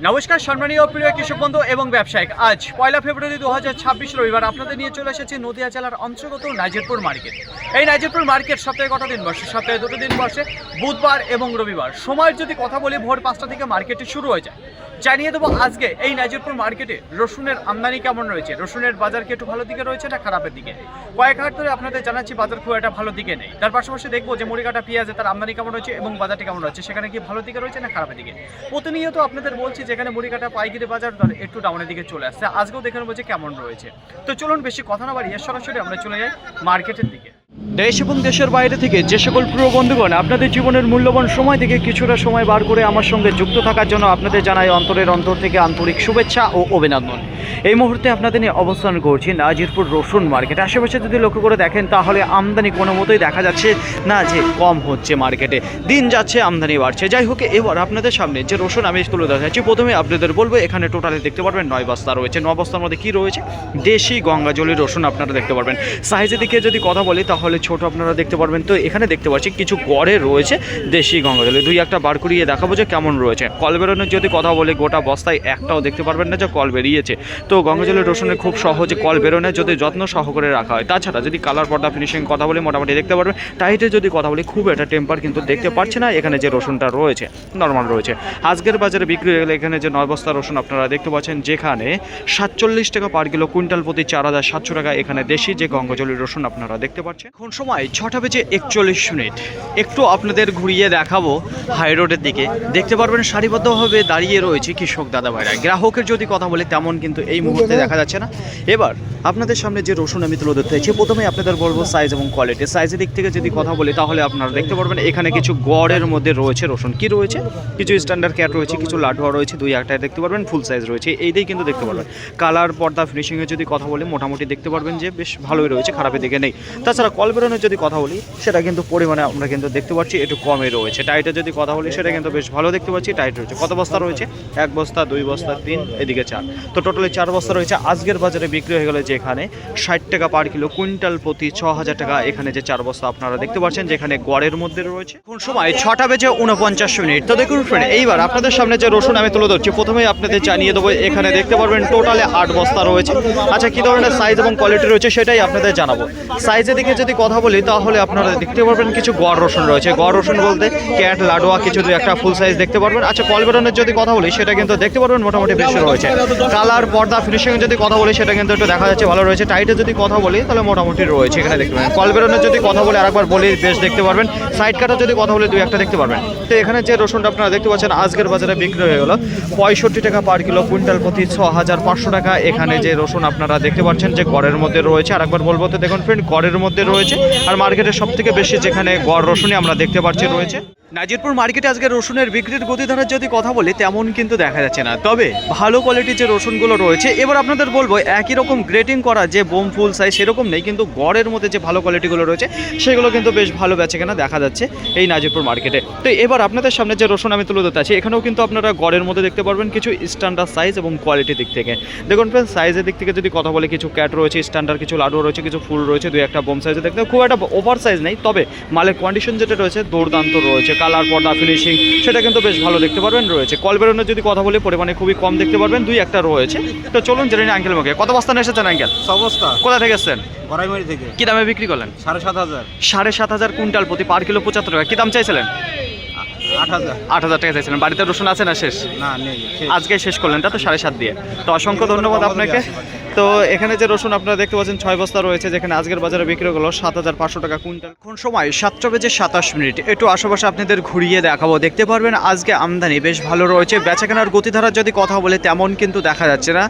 নমস্কার সম্মানীয় প্রিয় কৃষক বন্ধু এবং ব্যবসায়িক, আজ 1 ফেব্রুয়ারি 2026 রবিবার আপনাদের নিয়ে চলে এসেছি নদিয়া জেলার অন্তর্গত নাজিরপুর মার্কেট। এই নাজিরপুর মার্কেট সপ্তাহে কটা দিন বসে? সপ্তাহে দুটো দিন বসে, বুধবার এবং রবিবার। সময়ের যদি কথা বলি, ভোর 5টা থেকে মার্কেটটি শুরু হয়ে যায়। জানিয়ে দেবো আজকে এই নাজিরপুর মার্কেটে রসুনের আমদানি কেমন রয়েছে, রসুনের বাজার কি একটু ভালো দিকে রয়েছে না খারাপের দিকে। কয়েক হাট ধরে আপনাদের জানাচ্ছি বাজার খুব একটা ভালো দিকে নেই। তার পাশাপাশি দেখবো যে মুড়িকাটা পেঁয়াজে তার আমদানি কেমন রয়েছে এবং বাজারটি কেমন রয়েছে, সেখানে কি ভালো দিকে রয়েছে না খারাপের দিকে। প্রতিনিয়ত আপনাদের বলছি যেখানে মুড়িকাটা পাইকারি বাজার দর একটু ডাউনের দিকে চলে আসছে, আজকেও দেখে নেবো যে কেমন রয়েছে। তো চলুন বেশি কথা না বাড়িয়ে সরাসরি আমরা চলে যাই মার্কেটের দিকে। দেশ এবং দেশের বাইরে থেকে যে সকল প্রিয় বন্ধুগণ আপনাদের জীবনের মূল্যবান সময় থেকে কিছুটা সময় বার করে আমার সঙ্গে যুক্ত থাকার জন্য আপনাদের জানাই অন্তরের অন্তর থেকে আন্তরিক শুভেচ্ছা ও অভিনন্দন। এই মুহূর্তে আপনাদের নিয়ে অবস্থান করছি নাজিরপুর রসুন মার্কেটে। আশেপাশে যদি লক্ষ্য করে দেখেন তাহলে আমদানি কোনো মতোই দেখা যাচ্ছে না যে কম হচ্ছে, মার্কেটে দিন যাচ্ছে আমদানি বাড়ছে। যাই হোক, এবার আপনাদের সামনে যে রসুন আমি তুলে দেখাচ্ছি, প্রথমে আপনাদের বলবো এখানে টোটালি দেখতে পারবেন 9 বস্তা রয়েছে। 9 বস্তার মধ্যে কী রয়েছে? দেশি গঙ্গাজলি রসুন আপনারা দেখতে পারবেন। সাইজের দিকে যদি কথা বলি তাহলে ছোট আপনারা দেখতে পারবেন। তো এখানে দেখতে পাচ্ছি কিছু গড়ে রয়েছে দেশি গঙ্গাজলি, দুই একটা বার করিয়ে দেখাবো যে কেমন রয়েছে। কল বেরোনোর যদি কথা বলি, গোটা বস্তায় একটাও দেখতে পারবেন না যে কল বেরিয়েছে। তো গঙ্গাজলের রসুনের খুব সহজে কল বেরোনে যদি যত্ন সহকারে রাখা হয়। তাছাড়া যদি কালার পর্দা ফিনিশিং কথা বলি মোটামুটি দেখতে পারবেন। টাইটে যদি কথা বলি খুব একটা টেম্পার কিন্তু দেখতে পাচ্ছি না। এখানে যে রসুনটা রয়েছে নর্মাল রয়েছে। আজকের বাজারে বিক্রি হয়ে গেলে এখানে যে 9 বস্তা রসুন আপনারা দেখতে পাচ্ছেন, যেখানে 47 টাকা পার কিলো, কুইন্টাল প্রতি 4700 টাকা এখানে দেশি যে গঙ্গাজলির রসুন আপনারা দেখতে পাচ্ছেন। এখন সময় 6টা বেজে 41 মিনিট। একটু আপনাদের ঘুরিয়ে দেখাবো হাই রোডের দিকে। দেখতে পারবেন সারিবদ্ধভাবে দাঁড়িয়ে রয়েছে কৃষক দাদা ভাইরা। গ্রাহকের যদি কথা বলে তেমন কিন্তু এই মুহূর্তে দেখা যাচ্ছে না। এবার আপনাদের সামনে যে রসুন আমি তুলে ধরতে চাইছি, প্রথমে আপনাদের বলবো সাইজ এবং কোয়ালিটি। সাইজের দিক থেকে যদি কথা বলি তাহলে আপনারা দেখতে পারবেন এখানে কিছু গড়ের মধ্যে রয়েছে রসুন। কি রয়েছে? কিছু স্ট্যান্ডার্ড ক্যাট রয়েছে, কিছু লাডুয়া রয়েছে, দুই একটায় দেখতে পারবেন ফুল সাইজ রয়েছে। এইটাই কিন্তু দেখতে পারবেন। কালার পর্দা ফিনিশিংয়ে যদি কথা বলি মোটামুটি দেখতে পারবেন যে বেশ ভালোই রয়েছে, খারাপের দিকে নেই। তাছাড়া কল বেরোনোর যদি কথা বলি সেটা কিন্তু পরিমাণে আমরা কিন্তু দেখতে পাচ্ছি একটু কমই রয়েছে। টাইটে যদি কথা বলি সেটা কিন্তু বেশ ভালো দেখতে পাচ্ছি, টাইট রয়েছে। কত বস্তা রয়েছে? 1 বস্তা, 2 বস্তা, 3, এদিকে 4, তো টোটালি 4 বস্তা রয়েছে। আজকের বাজারে বিক্রি হয়ে গেলে যেখানে 60 টাকা পার কিলো, কুইন্টাল প্রতি 6000 টাকা এখানে যে 4 বস্তা আপনারা দেখতে পাচ্ছেন, যেখানে গড়ের মধ্যে রয়েছে। কোন সময় 6টা বেজে 49 মিনিট। তো দেখুন ফ্রেন্ড, এইবার আপনাদের সামনে যে রসুন আমি তুলে ধরছি, প্রথমেই আপনাদের জানিয়ে দেবো এখানে দেখতে পারবেন টোটালে 8 বস্তা রয়েছে। আচ্ছা, কী ধরনের সাইজ এবং কোয়ালিটি রয়েছে সেটাই আপনাদের জানাবো। সাইজের দিকে যদি কথা বলি তাহলে আপনারা দেখতে পারবেন কিছু গড় রসুন রয়েছে। গড় রসুন বলতে ক্যাট, লাডোয়া, কিছু দুই একটা ফুল সাইজ দেখতে পারবেন। আচ্ছা, কল বেরোনোর যদি কথা বলি সেটা কিন্তু দেখতে পারবেন মোটামুটি বেশি রয়েছে। কালার পর্দা ফিনিশিং যদি কথা বলি সেটা কিন্তু একটু দেখা যাচ্ছে ভালো রয়েছে। টাইটে যদি কথা বলি তাহলে মোটামুটি রয়েছে, এখানে দেখতে পাবেন। কল বেরোনোর যদি কথা বলি আরেকবার বলি বেশ দেখতে পারবেন। সাইড কাটা যদি কথা বলি দুই একটা দেখতে পারবেন। তো এখানে যে রসুনটা আপনারা দেখতে পাচ্ছেন আজকের বাজারে বিক্রি হয়ে গেল 65 টাকা পার কিলো, কুইন্টাল প্রতি 6500 টাকা এখানে যে রসুন আপনারা দেখতে পাচ্ছেন যে গড়ের মধ্যে রয়েছে। আরেকবার বলবো তো দেখুন ফ্রেন্ড, গড়ের মধ্যে রয়েছে। আর মার্কেটের সব থেকে বেশি যেখানে গড় রসুনই আমরা দেখতে পাচ্ছি রয়েছে। নাজিরপুর মার্কেটে আজকে রসুনের বিক্রির গতিধারার যদি কথা বলি তেমন কিন্তু দেখা যাচ্ছে না, তবে ভালো কোয়ালিটির যে রসুনগুলো রয়েছে এবার আপনাদের বলবো একই রকম গ্রেটিং করা যে বোম ফুল সাইজ সেরকম নেই, কিন্তু গড়ের মধ্যে যে ভালো কোয়ালিটিগুলো রয়েছে সেগুলো কিন্তু বেশ ভালো বেচাকেনা দেখা যাচ্ছে এই নাজিরপুর মার্কেটে। তো এবার আপনাদের সামনে যে রসুন আমি তুলে ধরতে আছি, এখানেও কিন্তু আপনারা গড়ের মধ্যে দেখতে পারবেন কিছু স্ট্যান্ডার্ড সাইজ এবং কোয়ালিটির দিক থেকে। দেখুন ফ্রেন্ড, সাইজের দিক থেকে যদি কথা বলি কিছু ক্যাট রয়েছে, স্ট্যান্ডার্ড কিছু লাডু রয়েছে, কিছু ফুল রয়েছে, দুই একটা বোম সাইজে দেখতে খুব একটা ওভার সাইজ নেই, তবে মালের কন্ডিশন যেটা রয়েছে দুর্দান্ত রয়েছে। কালার পর্দা ফিনিশিং সেটা কিন্তু বেশ ভালো দেখতে পারবেন রয়েছে। কল বেরোনোর যদি কথা বলি পরিমাণে খুবই কম দেখতে পারবেন, দুই একটা রয়েছে। তো চলুন জেনে নিই আঙ্কেল মুখে। কত বস্তা নিয়ে এসেছেন আঙ্কেল? 6 বস্তা। কোথা থেকে এসেছেন? গড়াইমারি থেকে। কি দামে বিক্রি করলেন? 7500। 7500 কুইন্টাল প্রতি পার কিলো 75 টাকা। কি দাম চাইছিলেন? 8000 টাকা চাইছিলেন। বাড়িতে রসুন আছে না শেষ? না, নেই। আজকে শেষ করলেন, তা তো 7.5 দিয়ে। তো অসংখ্য ধন্যবাদ আপনাকে। তো এখানে যে রসুন আপনারা দেখতে পাচ্ছেন 6 বস্তা রয়েছে, যেখানে আজকের বাজারে বিক্রি হলো 7500 টাকা কুইন্টাল। কোন সময় 7টা বেজে 27 মিনিট। একটু আশেপাশে আপনাদের ঘুরিয়ে দেখাবো। দেখতে পারবেন আজকে আমদানি বেশ ভালো রয়েছে। বেচাকেনার গতিধারার যদি কথা বলে তেমন কিন্তু দেখা যাচ্ছে না।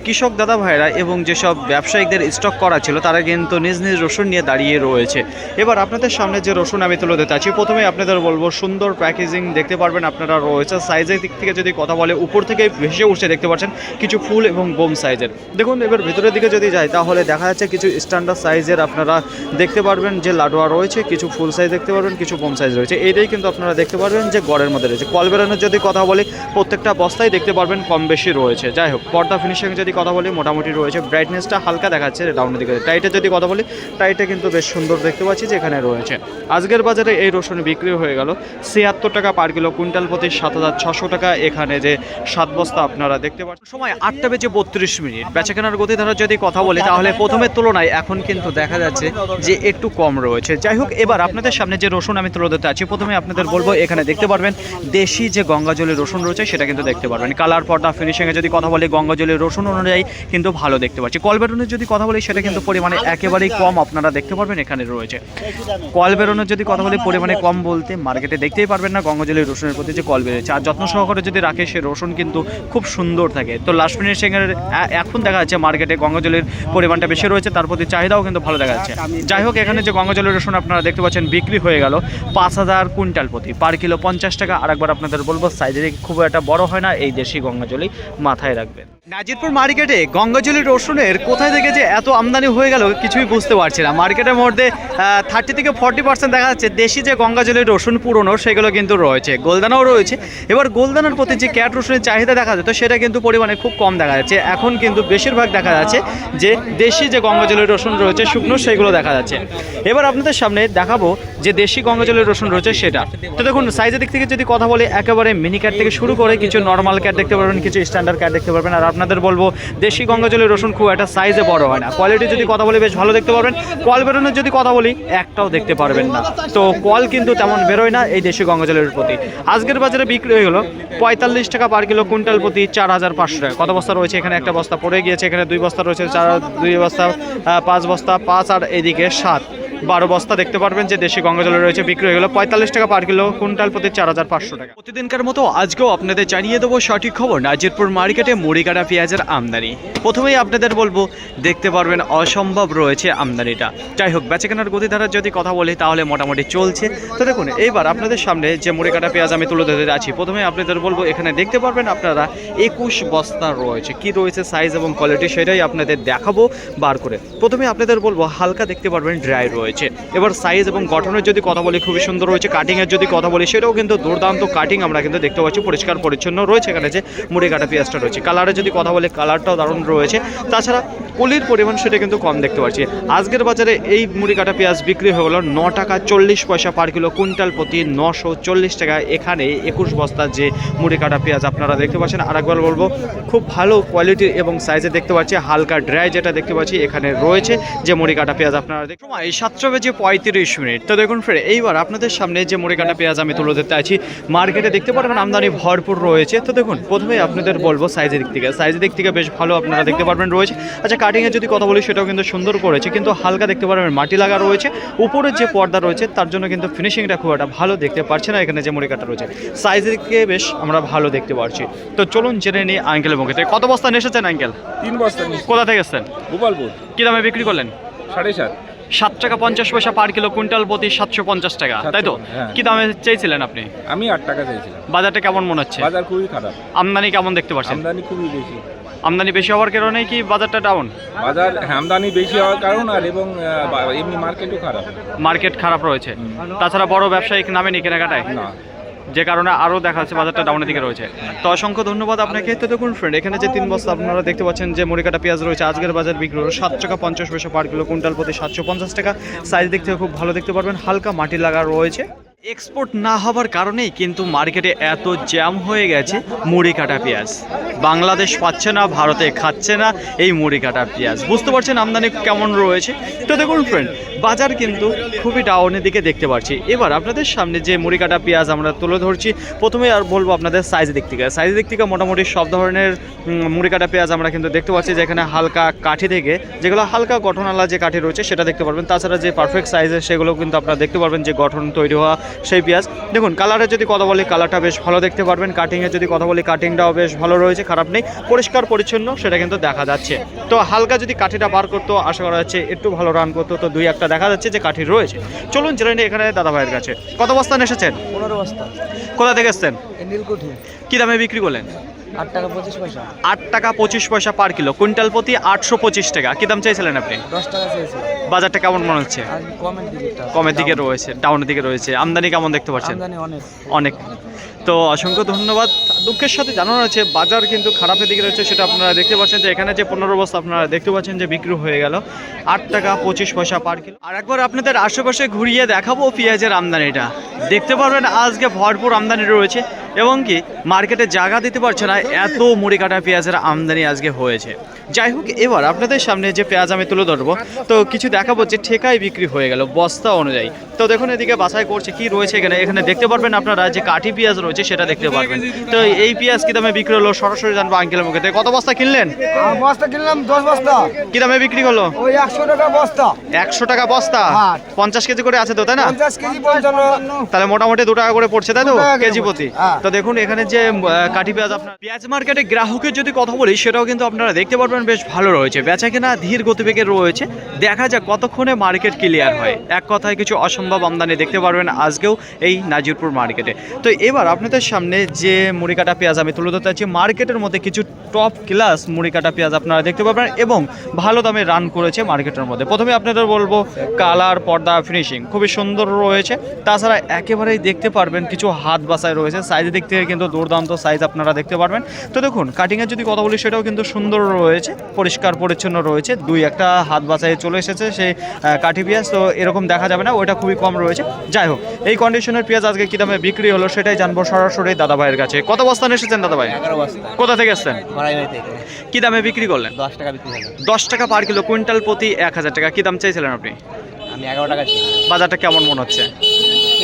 কৃষক দাদা ভাইরা এবং যেসব ব্যবসায়িকদের স্টক করা ছিল তারা কিন্তু নিজ নিজ রসুন নিয়ে দাঁড়িয়ে রয়েছে। এবার আপনাদের সামনে যে রসুন আমি তুলে দিতে আছি, প্রথমে আপনাদের বলবো সুন্দর প্যাকেজিং দেখতে পারবেন আপনারা রয়েছে। সাইজের দিক থেকে যদি কথা বলে উপর থেকে ভেসে উঠছে দেখতে পাচ্ছেন কিছু ফুল এবং বোম সাইজের। দেখুন এবার ভিতরের দিকে যদি যাই তাহলে দেখা যাচ্ছে কিছু স্ট্যান্ডার্ড সাইজের আপনারা দেখতে পারবেন যে লাডোয়া রয়েছে, কিছু ফুল সাইজ দেখতে পারবেন, কিছু বোম সাইজ রয়েছে। এইটাই কিন্তু আপনারা দেখতে পারবেন যে গড়ের মধ্যে রয়েছে। কল বেরোনোর যদি কথা বলি প্রত্যেকটা বস্তায় দেখতে পারবেন কম বেশি রয়েছে। যাই হোক, পর্দা ফিনিশিং যদি কথা বলি মোটামুটি রয়েছে। ব্রাইটনেসটা হালকা দেখাচ্ছে ডাউনের দিকে। টাইটে যদি কথা বলি টাইটে কিন্তু বেশ সুন্দর দেখতে পাচ্ছি যে এখানে রয়েছে। আজকের বাজারে এই রসুন বিক্রি হয়ে গেল 76 টাকা টাকা পার কিলো, কুইন্টাল প্রতি 7,600 টাকা। এখানে যে 7 বস্তা আপনারা দেখতে পাচ্ছেন। সময় 8টা বেজে 32 মিনিট। বেচাকেনার গতিধারা যদি কথা বলি তাহলে প্রথমের তুলনায় এখন কিন্তু দেখা যাচ্ছে যে একটু কম রয়েছে। যাই হোক, এবার আপনাদের সামনে যে রসুন আমি তুলে ধরতে আছি, প্রথমে আপনাদের বলবো এখানে দেখতে পারবেন দেশি যে গঙ্গাজলি রসুন রয়েছে সেটা কিন্তু দেখতে পারবেন। কালার, পর্দা, ফিনিশিংয়ে যদি কথা বলি গঙ্গাজলি রসুন অনুযায়ী কিন্তু ভালো দেখতে পাচ্ছি। কল বেরোনোর যদি কথা বলি সেটা কিন্তু পরিমাণে একেবারেই কম আপনারা দেখতে পারবেন এখানে রয়েছে। কল বেরোনোর যদি কথা বলি পরিমাণে কম বলতে মার্কেটে দেখতেই পারবেন না গঙ্গাজলি রসুনের প্রতি যে কল বেরোচ্ছে। আর যত্ন সহকারে যদি রাখে সে রসুন কিন্তু খুব সুন্দর থাকে। তো লাস্ট ফিনিশিংয়ের এখন দেখা যাচ্ছে মার্কেটে গঙ্গাজলির পরিমাণটা বেশি রয়েছে, তার প্রতি চাহিদাও কিন্তু ভালো দেখা যাচ্ছে। যাই হোক, এখানে যে গঙ্গাজলের রসুন আপনারা দেখতে পাচ্ছেন বিক্রি হয়ে গেল 5,000 কুইন্টাল প্রতি, পার কিলো 50 টাকা। আর একবার আপনাদের বলবো সাইজে খুব একটা বড় হয় না এই দেশি গঙ্গাজলি, মাথায় রাখবেন। নাজিরপুর মার্কেটে গঙ্গাজলি রসুনের কোথায় থেকে যে এত আমদানি হয়ে গেল কিছুই বুঝতে পারছি না। মার্কেটের মধ্যে 30 থেকে 40% দেখা যাচ্ছে দেশি যে গঙ্গাজলির রসুন পুরনো সেগুলো কিন্তু রয়েছে, গোলদানাও রয়েছে। এবার গোলদানার প্রতি যে ক্যাট রসুনের চাহিদা দেখা যেত সেটা কিন্তু পরিমাণে খুব কম দেখা যাচ্ছে। এখন কিন্তু বেশিরভাগ দেখা যাচ্ছে যে দেশি যে গঙ্গাজলির রসুন রয়েছে শুকনো সেগুলো দেখা যাচ্ছে। এবার আপনাদের সামনে দেখাবো যে দেশি গঙ্গাজলির রসুন রয়েছে সেটা। তো দেখুন সাইজের দিক থেকে যদি কথা বলি একেবারে মিনি ক্যাট থেকে শুরু করে কিছু নর্মাল ক্যাট দেখতে পারবেন, কিছু স্ট্যান্ডার্ড ক্যাট দেখতে পারবেন। আর আপনাদের বলবো দেশি গঙ্গাজলির রসুন খুব একটা সাইজে বড় হয় না। কোয়ালিটি যদি কথা বলি বেশ ভালো দেখতে পারবেন। কল বেরোনোর যদি কথা বলি একটাও দেখতে পারবেন না। তো কল কিন্তু তেমন বেরোয় না এই দেশি গঙ্গাজলের প্রতি। আজকের বাজারে বিক্রি হয়ে গেল 45 টাকা পার কিলো, কুইন্টাল প্রতি 4,500 টাকা। কত বস্তা রয়েছে এখানে? একটা বস্তা পড়ে গিয়েছে। এখানে 2 বস্তা রয়েছে, 2 বস্তা 5 বস্তা 5 আর এদিকে 7, 12 বস্তা দেখতে পারবেন যে দেশি গঙ্গাজল রয়েছে। বিক্রি হয়ে গেল 45 টাকা পার কিলো, কুইন্টাল প্রতি 4,500 টাকা। প্রতিদিনকার মতো আজকেও আপনাদের জানিয়ে দেবো সঠিক খবর নাজিরপুর মার্কেটে মুড়িকাটা পেঁয়াজের আমদানি। প্রথমেই আপনাদের বলবো দেখতে পারবেন অসম্ভব রয়েছে আমদানিটা। যাই হোক, বেচাকেনার গতিধারার যদি কথা বলি তাহলে মোটামুটি চলছে। তো দেখুন এইবার আপনাদের সামনে যে মুড়িকাটা পেঁয়াজ আমি তুলে ধরতে আছি, প্রথমে আপনাদের বলবো এখানে দেখতে পারবেন আপনারা 21 বস্তা রয়েছে। কি রয়েছে সাইজ এবং কোয়ালিটি সেটাই আপনাদের দেখাবো বার করে। প্রথমে আপনাদের বলবো হালকা দেখতে পারবেন ড্রাই রয়েছে। এবার সাইজ এবং গঠনের যদি কথা বলি খুবই সুন্দর রয়েছে। কাটিংয়ের যদি কথা বলি সেটাও কিন্তু দুর্দান্ত কাটিং আমরা কিন্তু দেখতে পাচ্ছি, পরিষ্কার পরিচ্ছন্ন রয়েছে এখানে যে মুড়ি কাটা পেঁয়াজটা রয়েছে। কালারের যদি কথা বলি কালারটাও দারুণ রয়েছে। তাছাড়া কলির পরিমাণ সেটা কিন্তু কম দেখতে পাচ্ছি। আজকের বাজারে এই মুড়ি কাটা পেঁয়াজ বিক্রি হয়ে গেল 9 টাকা 40 পয়সা পার কিলো, কুইন্টাল প্রতি 940 টাকা। এখানে 21 বস্তার যে মুড়ি কাটা পেঁয়াজ আপনারা দেখতে পাচ্ছেন। আর একবার বলবো খুব ভালো কোয়ালিটির এবং সাইজে দেখতে পাচ্ছি। হালকা ড্রাই যেটা দেখতে পাচ্ছি এখানে রয়েছে যে মুড়ি কাটা পেঁয়াজ আপনারা দেখতে সময় 7টা বেজে 35 মিনিট। তো দেখুন ফ্রেন্ড এইবার আপনাদের সামনে যে মুড়ি কাটা পেঁয়াজ আমি তুলে ধরতে আছি, মার্কেটে দেখতে পারবেন আমদানি ভরপুর রয়েছে। তো দেখুন প্রথমেই আপনাদের বলবো সাইজের দিক থেকে বেশ ভালো আপনারা দেখতে পারবেন রয়েছে। আচ্ছা, কাটিংয়ের যদি কথা বলি সেটাও কিন্তু সুন্দর করেছে, কিন্তু হালকা দেখতে পারবেন মাটি লাগা রয়েছে। উপরের যে পর্দা রয়েছে তার জন্য কিন্তু ফিনিশিংটা খুব একটা ভালো দেখতে পাচ্ছি না। এখানে যে মুড়ি কাটা রয়েছে সাইজের দিকে বেশ আমরা ভালো দেখতে পাচ্ছি। তো চলুন জেনে নিই আঙ্কেলের মুখে থেকে কত বস্তা নিয়ে এসেছেন আঙ্কেল? 3 বস্তা কোথা থেকে এসেছেন? গোপালপুর। কি দামে বিক্রি করলেন? 7.5 7 টাকা 50 পয়সা পার কিলো, কুইন্টাল প্রতি 750 টাকা, তাই তো? হ্যাঁ। কি দামে চেয়েছিলেন আপনি? আমি 8 টাকা চাইছিলাম। বাজারটা কেমন মনে হচ্ছে? বাজার খুবই খারাপ, আমদানি কেমন দেখতে পাচ্ছেন? আমদানি খুবই বেশি। আমদানি বেশি হওয়ার কারণে কি বাজারটা ডাউন? বাজার আমদানি বেশি হওয়ার কারণ আর এবং এমনি মার্কেটও খারাপ। মার্কেট খারাপ রয়েছে। তাছাড়া বড় ব্যবসায়িক নামেনি কেনাকাটায়, না যে কারণে আরও দেখা যাচ্ছে বাজারটা ডাউনের দিকে রয়েছে। তো অসংখ্য ধন্যবাদ আপনাকে। তো দেখুন ফ্রেন্ড এখানে যে 3 বস্তা আপনারা দেখতে পাচ্ছেন যে মুড়ি কাটা পেঁয়াজ রয়েছে, আজকের বাজার বিক্রি হলো 7 টাকা 50 পয়সা পার কিলো, কুইন্টাল প্রতি 750 টাকা। সাইজ দিক থেকে খুব ভালো দেখতে পারবেন, হালকা মাটি লাগা রয়েছে। এক্সপোর্ট না হওয়ার কারণেই কিন্তু মার্কেটে এত জ্যাম হয়ে গেছে মুড়ি কাটা পেঁয়াজ। বাংলাদেশ পাচ্ছে না, ভারতে খাচ্ছে না এই মুড়ি কাটা পেঁয়াজ। বুঝতে পারছেন আমদানি কেমন রয়েছে। তো দেখুন ফ্রেন্ড বাজার কিন্তু খুবই ডাউনের দিকে দেখতে পাচ্ছি। এবার আপনাদের সামনে যে মুড়ি কাটা পেঁয়াজ আমরা তুলে ধরছি, প্রথমে আর বলবো আপনাদের সাইজের দিক থেকে মোটামুটি সব ধরনের মুড়ি কাটা পেঁয়াজ আমরা কিন্তু দেখতে পাচ্ছি। যেখানে হালকা কাঠি থেকে যেগুলো হালকা গঠনওয়ালা যে কাঠি রয়েছে সেটা দেখতে পারবেন। তাছাড়া যে পারফেক্ট সাইজের সেগুলো কিন্তু আপনারা দেখতে পারবেন যে গঠন তৈরি হওয়া সেই পেঁয়াজ। দেখুন কালারের যদি কথা বলি কালারটা বেশ ভালো দেখতে পারবেন। কাটিংয়ের যদি কথা বলি কাটিংটাও বেশ ভালো রয়েছে, খারাপ নেই, পরিষ্কার পরিচ্ছন্ন সেটা কিন্তু দেখা যাচ্ছে। তো হালকা যদি কাঠিটা বার করতো আশা করা যাচ্ছে একটু ভালো রান করতো। তো 2-1টা দেখা যাচ্ছে যে কাঠি রয়েছে। চলুন জেনে নিই এখানে দাদা ভাইয়ের কাছে কত বস্তা এসেছেন? 15 বস্তা। কোথা থেকে এসেছেন? নীলকুঠি। কি দামে বিক্রি করলেন? 8 টাকা 25 পয়সা। 8 টাকা 25 পয়সা পার কিলো, কুইন্টাল প্রতি 825 টাকা। কি দাম চাইছিলেন আপনি? 10 টাকা চেয়েছিলাম। বাজারটা কেমন মনে হচ্ছে? আর কমের দিকে কমের দিকে রয়েছে, ডাউনের দিকে রয়েছে। আমদানি কেমন দেখতে পাচ্ছেন? আমদানি অনেক। তো অসংখ্য ধন্যবাদ। দুঃখের সাথে জানানো হচ্ছে বাজার কিন্তু খারাপের দিকে রয়েছে, সেটা আপনারা দেখতে পাচ্ছেন। যে এখানে যে 15 বস্তা আপনারা দেখতে পাচ্ছেন যে বিক্রি হয়ে গেল 8 টাকা 25 পয়সা পার কিলো। আর একবার আপনাদের আশেপাশে ঘুরিয়ে দেখাবো পেঁয়াজের আমদানিটা। দেখতে পারবেন আজকে ভরপুর আমদানি রয়েছে এবং কি মার্কেটে জায়গা দিতে পারছে না, এত মুড়ি কাটা পেঁয়াজের আমদানি আজকে হয়েছে। যাই হোক, এবার আপনাদের সামনে যে পেঁয়াজ আমি তুলে ধরবো, তো কিছু দেখাবো যে ঠেকায় বিক্রি হয়ে গেল বস্তা অনুযায়ী। তো দেখুন এদিকে বাছাই করছে কি রয়েছে এখানে দেখতে পারবেন আপনারা যে কাঠি পেঁয়াজ রয়েছে সেটা দেখতে পারবেন। তো এই পেঁয়াজ কি দামে বিক্রি হলো সরাসরি জানবো আঙ্কেলের মুখে। কত বস্তা কিনলেন? বস্তা কিনলাম 10 বস্তা। কি দামে বিক্রি হলো? ওই 100 টাকা বস্তা। 100 টাকা বস্তা, হ্যাঁ। 50 কেজি করে আছে তো, তাই না? 50 কেজি 55। তাহলে মোটামুটি 2 টাকা করে পড়ছে, তাই তো 2 টাকা করে কেজি প্রতি? হ্যাঁ। তো দেখুন এখানে যে কাঠি পেঁয়াজ, আপনার পেঁয়াজ মার্কেটে গ্রাহকের যদি কথা বলি সেটাও কিন্তু আপনারা দেখতে পারবেন বেশ ভালো রয়েছে, বেচা কেনা ধীর গতিবেগে রয়েছে। দেখা যাক কতক্ষণে মার্কেট ক্লিয়ার হয়। এক কথায় কিছু অসম্ভব আমদানি দেখতে পারবেন আজকেও এই নাজিরপুর মার্কেটে। তো এবার আপনাদের সামনে যে মুড়ি কাটা পেঁয়াজ আমি তুলে ধরতে চাচ্ছি, মার্কেটের মধ্যে কিছু টপ ক্লাস মুড়ি কাটা পেঁয়াজ আপনারা দেখতে পাবেন এবং ভালো দামে রান করেছে মার্কেটের মধ্যে। প্রথমে আপনাদের বলবো কালার, পর্দা, ফিনিশিং খুবই সুন্দর রয়েছে। তাছাড়া একেবারেই দেখতে পারবেন কিছু হাত বাছাই রয়েছে, সাইজের দিক থেকে কিন্তু দুর্দান্ত সাইজ আপনারা দেখতে পারবেন। তো দেখুন কাটিংয়ের যদি কথা বলি সেটাও কিন্তু সুন্দর রয়েছে, পরিষ্কার পরিচ্ছন্ন রয়েছে। 2-1টা হাত বাছাই চলে এসেছে সেই কাঠি পেঁয়াজ, তো এরকম দেখা যাবে না, ওইটা খুবই কম রয়েছে। যাই হোক, এই কন্ডিশনের পেঁয়াজ আজকে কী দামে বিক্রি হলো সেটাই জানবো সরাসরি দাদা ভাইয়ের কাছে। কত বস্তা নিয়ে এসেছেন দাদা ভাই? 11 বস্তা। কোথা থেকে এসেছেন? মারাইমারি থেকে। কী দামে বিক্রি করলেন? 10 টাকা বিক্রি হলো। 10 টাকা পার কিলো, কুইন্টাল প্রতি 1000 টাকা। কী দাম চাইছিলেন আপনি? আমি 11 টাকা ছিল। বাজারটা কেমন মনে হচ্ছে?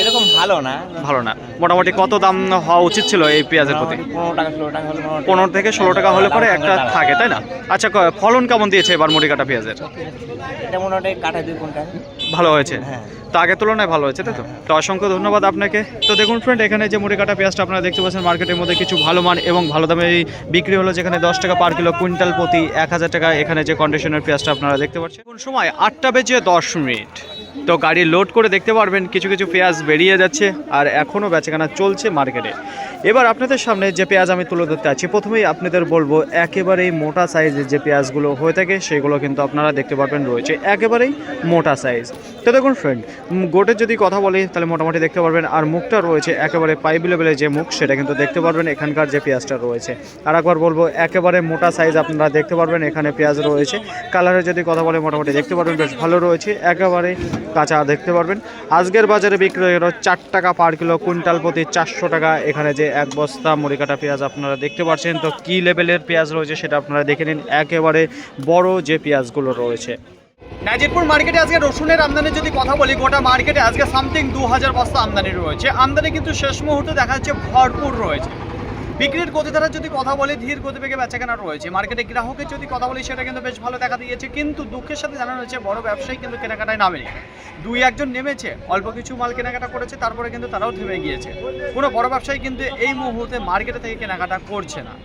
এরকম ভালো না। ভালো না। মোটামুটি কত দাম হওয়া উচিত ছিল এই পেঁয়াজের প্রতি? 15 টাকা 16 টাকা হলো। 15 থেকে 16 টাকা হলে পরে একটা থাকে, তাই না? আচ্ছা, ফলন কেমন দিয়েছে এবার মুড়ি কাটা পেঁয়াজের? এটা মোটামুটি কাটা 2 কুইন্টাল। ভালো হয়েছে, হ্যাঁ। তো আগের তুলনায় ভালো হয়েছে, তাই তো? তো অসংখ্য ধন্যবাদ আপনাকে। তো দেখুন ফ্রেন্ড, এখানে যে মুড়ি কাটা পেঁয়াজটা আপনারা দেখতে পাচ্ছেন মার্কেটের মধ্যে কিছু ভালো মান এবং ভালো দামে বিক্রি হলো, যেখানে 10 টাকা পার কিলো, কুইন্টাল প্রতি 1000 টাকা। এখানে যে কন্ডিশনের পেঁয়াজটা আপনারা দেখতে পাচ্ছেন। কোন সময় 8টা বেজে 10 মিনিট। তো গাড়ি লোড করে দেখতে পারবেন কিছু কিছু পেঁয়াজ বেরিয়ে যাচ্ছে আর এখনও বেচাকেনা চলছে মার্কেটে। এবার আপনাদের সামনে যে পেঁয়াজ আমি তুলে ধরতে আছি, প্রথমেই আপনাদের বলবো একেবারেই মোটা সাইজের যে পেঁয়াজগুলো হয়ে থাকে সেগুলো কিন্তু আপনারা দেখতে পারবেন রয়েছে একেবারেই মোটা সাইজ। তো দেখুন ফ্রেন্ড, গোটের যদি কথা বলি তাহলে মোটামুটি দেখতে পারবেন, আর মুখটা রয়েছে একেবারে পাইপ লেভেলের যে মুখ সেটা কিন্তু দেখতে পারবেন এখানকার যে পেঁয়াজটা রয়েছে। আর একবার বলবো একেবারে মোটা সাইজ আপনারা দেখতে পারবেন এখানে পেঁয়াজ রয়েছে। কালারের যদি কথা বলে মোটামুটি দেখতে পারবেন বেশ ভালো রয়েছে, একেবারে কাঁচা দেখতে পারবেন। আজকের বাজারে বিক্রি হয়ে গেল 4 টাকা পার কিলো, কুইন্টাল প্রতি 400 টাকা। এখানে যে এক বস্তা মুড়ি কাটা পেঁয়াজ আপনারা দেখতে পাচ্ছেন, তো কী লেভেলের পেঁয়াজ রয়েছে সেটা আপনারা দেখে নিন, একেবারে বড় যে পেঁয়াজগুলো রয়েছে। নাজিরপুর মার্কেটে আজকে রসুনের আমদানির যদি কথা বলি, গোটা মার্কেটে আজকে সামথিং 2000 বস্তা আমদানি রয়েছে। আমদানি কিন্তু শেষ মুহূর্তে দেখা যাচ্ছে ভরপুর রয়েছে। বিক্রির গতিধারার যদি কথা বলি, ধীর গতিবেগে বেচাকেনা রয়েছে। মার্কেটে গ্রাহকের যদি কথা বলি সেটা কিন্তু বেশ ভালো দেখা দিয়েছে, কিন্তু দুঃখের সাথে জানানো হয়েছে বড় ব্যবসায়ী কিন্তু কেনাকাটায় নামেনি। 2-1 জন নেমেছে, অল্প কিছু মাল কেনাকাটা করেছে, তারপরে কিন্তু তারাও থেমে গিয়েছে। কোনো বড় ব্যবসায়ী কিন্তু এই মুহূর্তে মার্কেটে থেকে কেনাকাটা করছে না।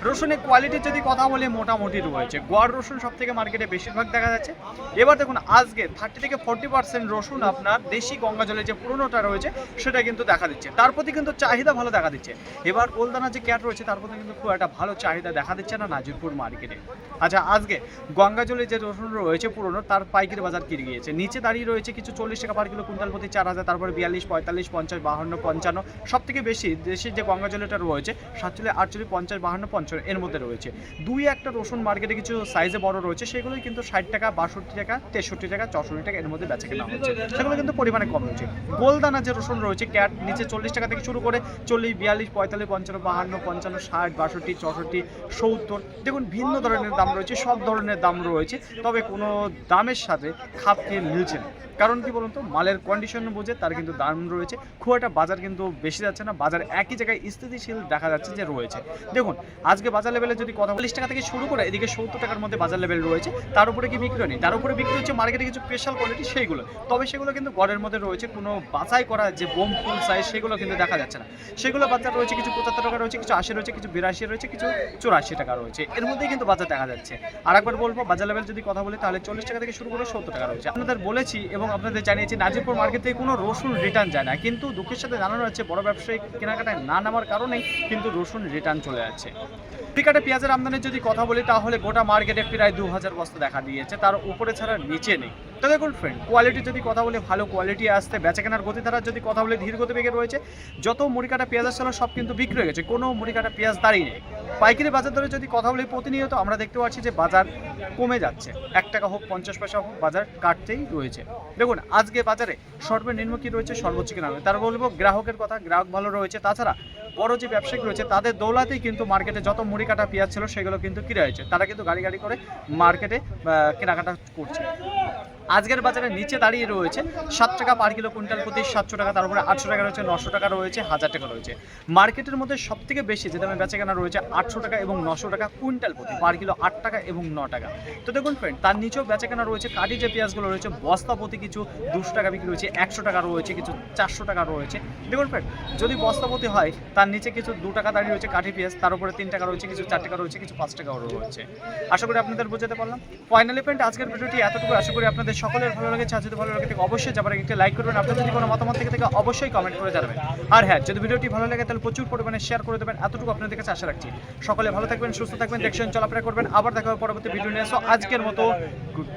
রসুনের কোয়ালিটির যদি কথা বলি মোটামুটি রয়েছে। গোয়ার রসুন সব থেকে মার্কেটে বেশিরভাগ দেখা যাচ্ছে। এবার দেখুন আজকে 30 থেকে 40% রসুন আপনার দেশি গঙ্গা জলের যে পুরোনোটা রয়েছে সেটা কিন্তু দেখা দিচ্ছে, তার প্রতি কিন্তু চাহিদা ভালো দেখা দিচ্ছে। এবার ওলদানা যে ক্যাট রয়েছে তার প্রতি কিন্তু খুব একটা ভালো চাহিদা দেখা দিচ্ছে না নাজিরপুর মার্কেটে। আচ্ছা, আজকে গঙ্গা জলের যে রসুন রয়েছে পুরোনো, তার পাইকারি বাজার কিনে গিয়েছে, নিচে দাঁড়িয়ে রয়েছে কিছু 40 টাকা পার কিলো, কুইন্টাল প্রতি 4000, তারপরে 42, 45, 50, 52, 55। সব থেকে বেশি দেশের যে গঙ্গা জলটা রয়েছে 47, 48, 50, 52, 55 এর মধ্যে রয়েছে। 2-1টা রসুন মার্কেটে কিছু সাইজে বড় রয়েছে, সেগুলোই কিন্তু 60 টাকা, 62 টাকা, 63 টাকা, 64 টাকা এর মধ্যে বেচা কেনা হচ্ছে। সেগুলো কিন্তু পরিমাণে কম রয়েছে। গোলদানা যে রসুন রয়েছে ক্যাট, নিচে 40 টাকা থেকে শুরু করে 40, 42, 45, 55, 52, 55, 60, 62, 64, 70। দেখুন ভিন্ন ধরনের দাম রয়েছে, সব ধরনের দাম রয়েছে, তবে কোনো দামের সাথে খাপ খেয়ে মিলছে না। কারণ কি বলুন তো, মালের কন্ডিশন বুঝে তার কিন্তু দাম রয়েছে। খুব একটা বাজার কিন্তু বেশি যাচ্ছে না, বাজার একই জায়গায় স্থিতিশীল দেখা যাচ্ছে যে রয়েছে। দেখুন আজকে বাজার লেভেলে যদি কথা 40 টাকা থেকে শুরু করে এদিকে 70 টাকার মধ্যে বাজার লেভেল রয়েছে। তার উপরে কি বিক্রি নেই, তার উপরে বিক্রি হচ্ছে মার্কেটে কিছু স্পেশাল কোয়ালিটি সেইগুলো, তবে সেগুলো কিন্তু গড়ের মধ্যে রয়েছে। কোনো বাছাই করা যে বোম ফুল সাইজ সেগুলো কিন্তু দেখা যাচ্ছে না। সেগুলো বাজার রয়েছে কিছু 75 টাকা রয়েছে, কিছু 80 রয়েছে, কিছু 82 রয়েছে, কিছু 84 টাকা রয়েছে, এর মধ্যেই কিন্তু বাজার দেখা যাচ্ছে। আর একবার বলবো বাজার লেভেল যদি কথা বলি তাহলে 40 টাকা থেকে শুরু করে 70 টাকা রয়েছে। আপনাদের বলেছি এবং আপনাদের জানিয়েছি নাজিরপুর মার্কেট থেকে কোনো রসুন রিটার্ন যায় না, কিন্তু দুঃখের সাথে জানানো হচ্ছে বড় ব্যবসায়ী কেনাকাটায় না নামার কারণেই কিন্তু রসুন রিটার্ন চলে যাচ্ছে। টিকাটে পেঁয়াজের আমদানির যদি কথা বলি তাহলে গোটা মার্কেটে প্রায় 2000 বস্তা দেখা দিয়েছে, তার উপরে ছাড়া নিচে নেই। তো দেখুন ফ্রেন্ড, কোয়ালিটি যদি কথা বলে ভালো কোয়ালিটি আসতে, বেচাকেনার গতিধারার যদি কথা বলে ধীর গতিবেগে রয়েছে। যত মুড়ি কাটা পেঁয়াজ আসছিল সব কিন্তু বিক্রি হয়ে গেছে, কোনো মুড়ি কাটা পেঁয়াজ দাঁড়িয়ে নেই। পাইকারি বাজার দরে যদি কথা বলি প্রতিনিয়ত আমরা দেখতে পাচ্ছি যে বাজার কমে যাচ্ছে, 1 টাকা হোক 50 পয়সা হোক বাজার কাটতেই রয়েছে। দেখুন আজকে বাজারে সর্বনিম্ন কি রয়েছে, সর্বোচ্চ কি নামে, তার বলবো গ্রাহকের কথা, গ্রাহক ভালো রয়েছে। তাছাড়া বড় যে ব্যবসায়িক রয়েছে তাদের দৌলাতেই কিন্তু মার্কেটে যত মুড়ি কাটা পেঁয়াজ ছিল সেগুলো কিন্তু কিনে হয়েছে, তারা কিন্তু গাড়ি গাড়ি করে মার্কেটে কেনাকাটা করছে। আজকের বাজারে নিচে দাঁড়িয়ে রয়েছে 7 টাকা পার কিলো কুইন্টাল প্রতি, 700 টাকা, তারপরে 800 টাকা রয়েছে, 900 টাকা রয়েছে, 1000 টাকা রয়েছে। মার্কেটের মধ্যে সব থেকে বেশি যে দামে বেচাকেনা রয়েছে 800 টাকা এবং 900 টাকা কুইন্টাল প্রতি, পার কিলো 8 টাকা এবং 9 টাকা। তো দেখুন ফ্রেন্ড, তার নিচেও বেচাকেনা রয়েছে কাটি যে পেঁয়াজগুলো রয়েছে বস্তা প্রতি কিছু 200 টাকা বিক্রি রয়েছে, 100 টাকা রয়েছে, কিছু 400 টাকা রয়েছে। দেখুন ফ্রেন্ড, যদি বস্তা প্রতি হয় তার নিচে কিছু 2 টাকা দাঁড়িয়ে রয়েছে কাঠি পেঁয়াজ, তার উপরে 3 টাকা রয়েছে, কিছু 4 টাকা রয়েছে, কিছু 5 টাকাও রয়েছে। আশা করি আপনাদের বোঝাতে পারলাম। ফাইনালি ফ্রেন্ড, আজকের ভিডিওটি এতটুকু। আশা করি আপনাদের সকলের ভালো লেগেছে। যদি ভালো লাগে থাকে অবশ্যই যাবার একটি লাইক করবেন, আপনাদের যদি কোনো মতামত থেকে অবশ্যই কমেন্ট করে জানাবেন। আর হ্যাঁ, যদি ভিডিওটি ভালো লাগে তাহলে প্রচুর পরিমাণে শেয়ার করে দেবেন, এতটুকু আপনাদের কাছে আশা রাখছি। সকলে ভালো থাকবেন, সুস্থ থাকবেন, দেখছেন চলাফেরা করবেন। আবার দেখা হবে পরবর্তী ভিডিও নিয়ে। সো আজকের মতো গুড।